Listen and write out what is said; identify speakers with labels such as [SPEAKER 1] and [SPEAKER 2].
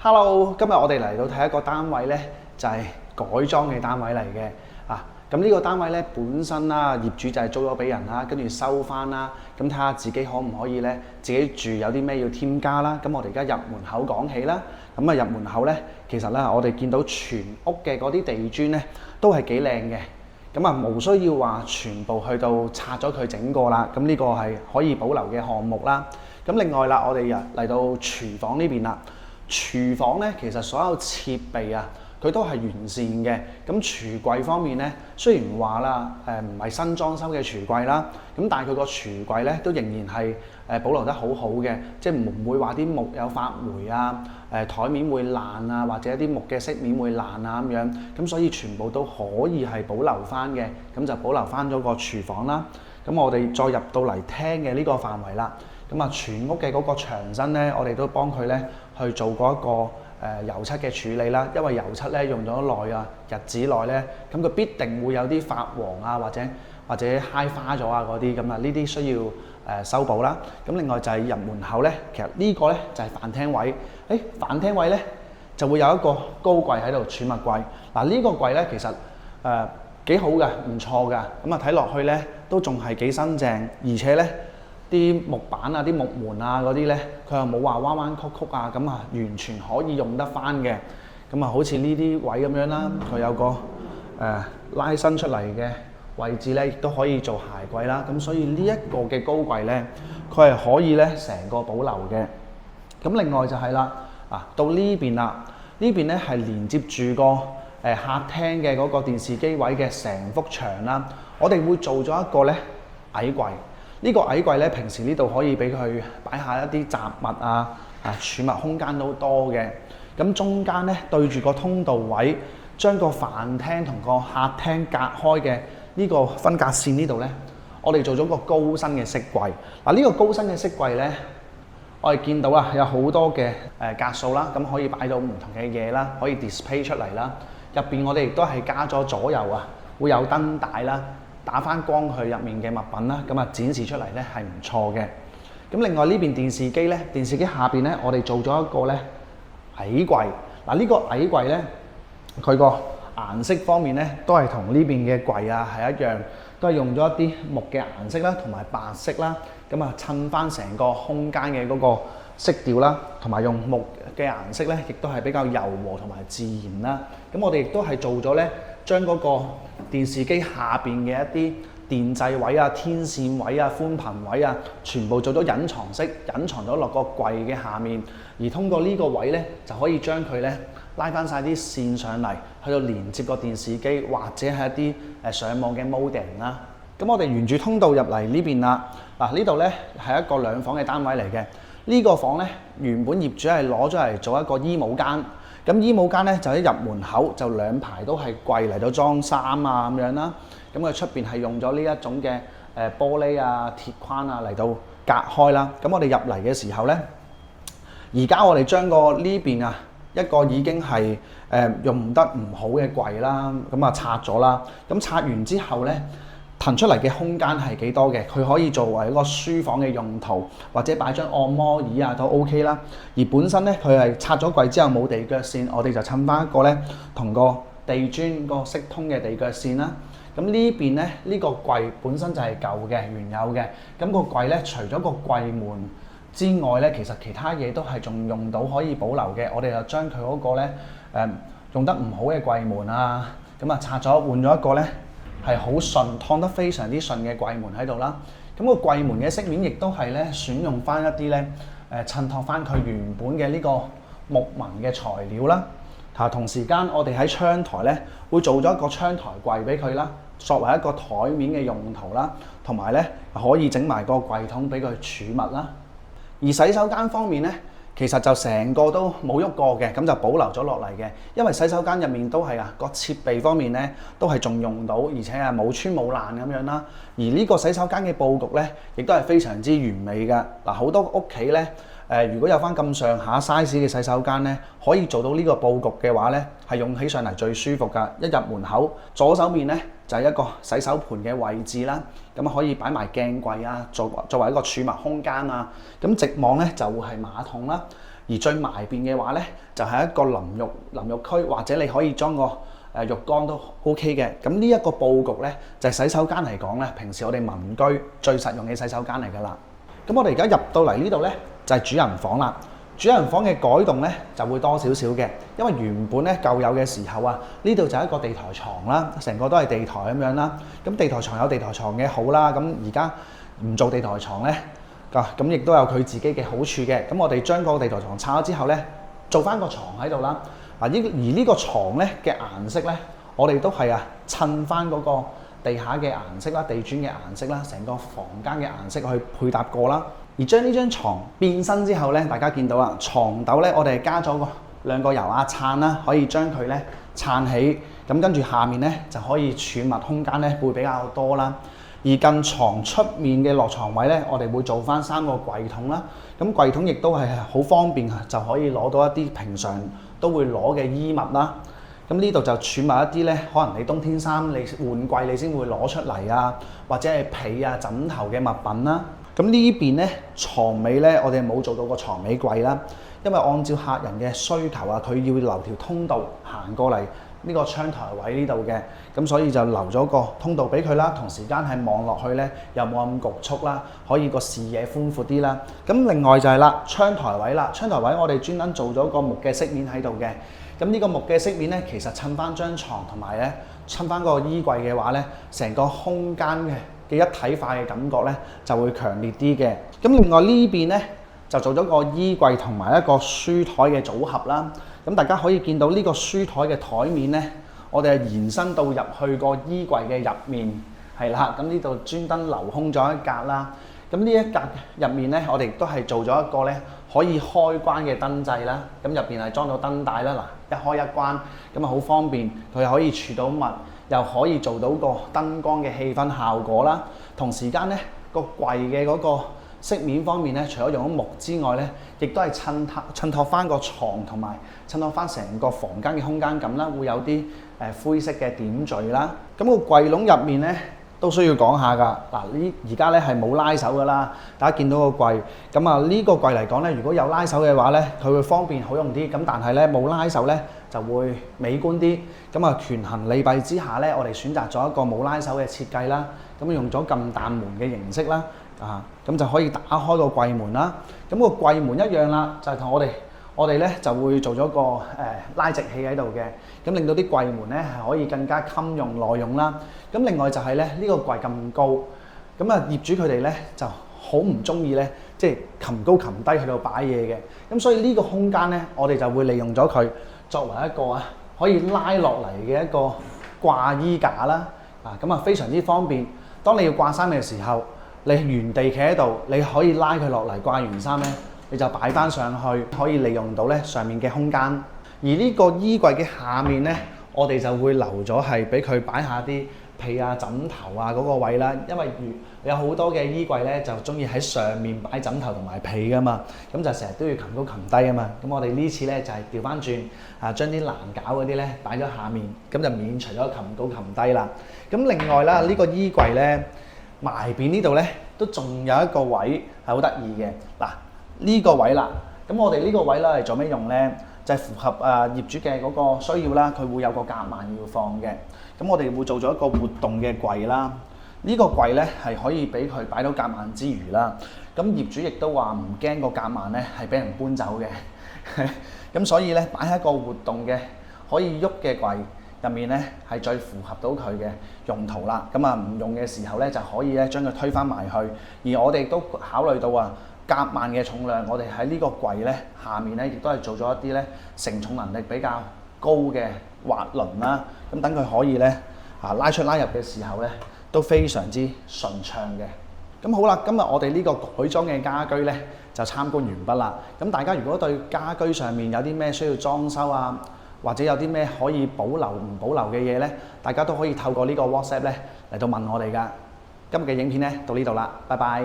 [SPEAKER 1] Hello，今日我哋嚟到睇一個單位咧，就係改裝嘅單位嚟嘅啊。咁呢個單位咧本身啦，業主就係租咗俾人啦，跟住收翻啦。咁睇下自己可唔可以咧，自己住有啲咩要添加啦。咁我哋而家入門口講起啦。咁啊入門口咧，其實咧我哋見到全屋嘅嗰啲地磚咧都係幾靚嘅。咁啊無需要話全部去到拆咗佢整過啦。咁呢個係可以保留嘅項目啦。咁另外啦，我哋嚟到廚房呢邊啦。廚房咧，其實所有設備啊，佢都係完善嘅。咁廚櫃方面咧，雖然話啦，唔係新裝修嘅廚櫃啦，咁但係佢個廚櫃咧都仍然係保留得好好嘅，即係唔會話啲木有發霉啊，台面會爛啊，或者一啲木嘅飾面會爛啊咁樣。咁所以全部都可以係保留翻嘅，咁就保留翻咗個廚房啦。咁我哋再入到嚟廳嘅呢個範圍啦。咁啊，全屋嘅嗰個牆身咧，我哋都幫佢咧去做過一個油漆嘅處理啦。因為油漆咧用咗耐啊，日子耐咧，咁佢必定會有啲發黃啊，或者揩花咗啊嗰啲咁啊，呢啲需要修補啦。咁另外就係入門口咧，其實呢個咧就係飯廳位。飯廳位咧就會有一個高櫃喺度，儲物櫃。嗱呢個櫃咧其實幾好嘅，唔錯㗎。咁啊睇落去咧都仲係幾新淨，而且咧，啲木板啊、啲木門啊嗰啲咧，佢又冇話彎彎曲曲啊，咁啊完全可以用得翻嘅。咁啊，好似呢啲位咁樣啦，佢有個拉伸出嚟嘅位置咧，亦都可以做鞋櫃啦。咁所以呢一個嘅高櫃咧，佢係可以咧成個保留嘅。咁另外就係啦，到呢邊啦，呢邊咧係連接住個客廳嘅嗰個電視機位嘅成幅牆啦。我哋會做咗一個咧矮櫃。呢個矮櫃咧，平時呢度可以俾佢擺下一啲雜物啊，儲物空間都多嘅。咁中間咧對住個通道位，將個飯廳同個客廳隔開嘅呢個分隔線呢度咧，我哋做咗個高身嘅飾櫃。呢個高身嘅飾櫃咧，我哋見到啦，有好多嘅格數啦，咁可以擺到唔同嘅嘢啦，可以 display 出嚟啦。入邊我哋亦都係加咗左右會有燈帶啦。打翻光佢入面嘅物品啦，咁啊展示出嚟咧係唔錯嘅。咁另外呢邊電視機咧，電視機下邊咧，我哋做咗一個咧矮櫃。呢個矮櫃咧，佢個顏色方面咧都係同呢邊嘅櫃啊係一樣，都係用咗一啲木嘅顏色啦，同埋白色啦，咁啊襯翻成個空間嘅嗰個色調啦，同埋用木嘅顏色咧，亦都係比較柔和同埋自然啦。咁我哋亦都係做咗咧，將嗰個電視機下邊嘅一啲電掣位啊、天線位啊、寬頻位啊，全部做咗隱藏式，隱藏咗落個櫃嘅下面。而通過呢個位咧，就可以將佢咧拉翻晒啲線上嚟，去到連接個電視機或者係一啲上網嘅 modem 啦。咁我哋沿住通道入嚟呢邊啦。呢度咧係一個兩房嘅單位嚟嘅。呢個房咧原本業主係攞咗嚟做一個衣帽間。咁衣帽間咧就喺入門口，就兩排都係櫃嚟到裝衫啊咁樣啦。咁佢出邊係用咗呢一種嘅玻璃啊、鐵框啊嚟到隔開啦。咁我哋入嚟嘅時候咧，而家我哋將個呢邊啊一個已經係用得唔好嘅櫃啦，咁啊拆咗啦。咁拆完之後咧，騰出嚟嘅空間係幾多嘅？佢可以作為一個書房嘅用途，或者擺張按摩椅啊都 OK 啦。而本身咧，佢係拆咗櫃之後冇地腳線，我哋就襯翻一個咧同個地磚個色通嘅地腳線啦。咁呢邊咧呢個櫃本身就係舊嘅原有嘅。咁個櫃咧除咗個櫃門之外咧，其實其他嘢都係仲用到可以保留嘅。我哋就將佢嗰個咧用得唔好嘅櫃門啊，咁啊拆咗換咗一個咧。係好順，燙得非常之順嘅櫃門喺度啦。咁個櫃門嘅飾面亦都係咧選用翻一啲咧襯托翻佢原本嘅呢個木紋嘅材料啦。同時間我哋喺窗台咧會做咗一個窗台櫃俾佢啦，作為一個台面嘅用途啦，同埋咧可以整埋個櫃桶俾佢儲物啦。而洗手間方面咧，其實就成個都冇喐過嘅，咁就保留咗落嚟嘅。因為洗手間入面都係個設備方面咧，都係仲用到，而且係冇穿冇爛咁樣啦。而呢個洗手間嘅佈局咧，亦都係非常之完美嘅。好多屋企咧，如果有翻咁上下 size 嘅洗手間咧，可以做到呢個佈局嘅話咧，係用起上嚟最舒服㗎。一入門口，左手面咧就係一個洗手盤嘅位置啦，咁可以擺埋鏡櫃啊，作為一個儲物空間啊。咁直望咧就會係馬桶啦。而最埋邊嘅話咧，就係一個淋浴區，或者你可以裝個浴缸都 OK 嘅。咁呢一個佈局咧，就係洗手間嚟講咧，平時我哋民居最實用嘅洗手間嚟㗎啦。咁我哋而家入到嚟呢度咧，就係主人房啦。主人房嘅改動咧就會多少少嘅，因為原本咧舊有嘅時候啊，呢度就係一個地台床啦，成個都係地台咁樣啦。咁地台床有地台床嘅好啦，咁而家唔做地台床咧，咁亦都有佢自己嘅好處嘅。咁我哋將個地台床拆咗之後咧，做翻個床喺度啦。而呢個床咧嘅顏色咧，我哋都係襯翻嗰個地下嘅顏色啦、地磚嘅顏色啦、成個房間嘅顏色去配搭過啦。而將呢張床變身之後咧，大家見到啊，床斗咧我哋加咗兩個油壓撐啦，可以將佢咧撐起。咁跟住下面咧就可以儲物空間咧會比較多啦。而近床出面嘅落床位咧，我哋會做翻3個櫃桶啦。咁櫃桶亦都係好方便啊，就可以攞到一啲平常都會攞嘅衣物啦。咁呢度就儲埋一啲咧，可能你冬天衫你換季你先會攞出嚟啊，或者係被啊、枕頭嘅物品啦。咁呢邊咧床尾咧，我哋冇做到個床尾櫃啦，因為按照客人嘅需求啊，佢要留條通道行過嚟呢個窗台位呢度嘅，咁所以就留咗個通道俾佢啦。同時間係望落去咧，又冇咁局促啦，可以個視野寬闊啲啦。咁另外就係啦，窗台位啦，窗台位我哋專登做咗個木嘅飾面喺度嘅。咁呢個木嘅飾面咧，其實襯翻張床同埋咧襯翻個衣櫃嘅話咧，成個空間嘅一體化嘅感覺咧就會強烈啲嘅。咁另外呢邊咧就做咗個衣櫃同埋一個書台嘅組合啦。咁大家可以見到呢個書台嘅台面咧，我哋係延伸到入去個衣櫃嘅入面，係啦。咁呢度專登留空咗一格啦。咁呢一格入面咧，我哋亦都係做咗一個咧可以開關嘅燈掣啦。咁入邊係裝咗燈帶啦，嗱，一開一關，咁啊好方便，佢又可以儲到物，又可以做到個燈光嘅氣氛效果啦。同時間咧個櫃嘅嗰個飾面方面咧，除咗用咗木之外咧，亦都係襯托翻個床同埋襯托翻成個房間嘅空間感啦，會有啲灰色嘅點綴啦。咁個櫃籠入面咧都需要講下㗎。嗱，而家咧係冇拉手㗎啦。大家見到個櫃，咁啊呢個櫃嚟講咧，如果有拉手嘅話咧，佢會方便好用啲。咁但係咧冇拉手咧就會美觀啲。咁啊權衡利弊之下咧，我哋選擇咗一個冇拉手嘅設計啦。咁用咗撳彈門嘅形式啦。咁就可以打開個櫃門啦。咁個櫃門一樣啦，就係同我哋咧就會做咗個拉直器喺度嘅，咁令到啲櫃門咧係可以更加襟用耐用啦。咁另外就係咧呢個櫃咁高，咁啊業主佢哋咧就好唔中意咧，即係擒高擒低去到擺嘢嘅。咁所以呢個空間咧，我哋就會利用咗佢作為一個可以拉落嚟嘅一個掛衣架啦。咁啊非常之方便。當你要掛衫嘅時候，你原地企喺度，你可以拉佢落嚟，掛完衫咧，你就擺翻上去，可以利用到咧上面嘅空間。而呢個衣櫃嘅下面咧，我哋就會留咗係俾佢擺下啲被啊、枕頭啊嗰個位啦。因為有好多嘅衣櫃咧，就中意喺上面擺枕頭同埋被噶嘛，咁就成日都要擒高擒低啊嘛。咁我哋呢次咧就係調翻轉，將啲難搞嗰啲咧擺咗下面，咁就免除咗擒高擒低啦。咁另外啦，呢個衣櫃咧，埋邊呢度咧都仲有一個位係好得意嘅。嗱，呢個位啦，咁我哋呢個位啦係做咩用咧？就係符合業主嘅嗰個需要啦，佢會有個夾萬要放嘅。咁我哋會做咗一個活動嘅櫃啦。呢個櫃咧係可以俾佢擺到夾萬之餘啦。咁業主亦都話唔驚個夾萬咧係俾人搬走嘅。咁所以咧擺喺一個活動嘅可以喐嘅櫃入面咧係最符合到佢嘅用途啦。咁啊唔用嘅時候咧就可以咧將佢推返埋去。而我哋都考慮到夾萬嘅重量，我哋喺呢個櫃咧下面咧亦都係做咗一啲咧承重能力比較高嘅滑輪啦。咁等佢可以咧拉出拉入嘅時候咧都非常之順暢嘅。咁好啦，今日我哋呢個改裝嘅家居咧就參觀完畢啦。咁大家如果對家居上面有啲咩需要裝修啊，或者有啲咩可以保留唔保留嘅嘢咧，大家都可以透過呢個 WhatsApp 咧嚟到問我哋㗎。今日嘅影片咧到呢度啦，拜拜。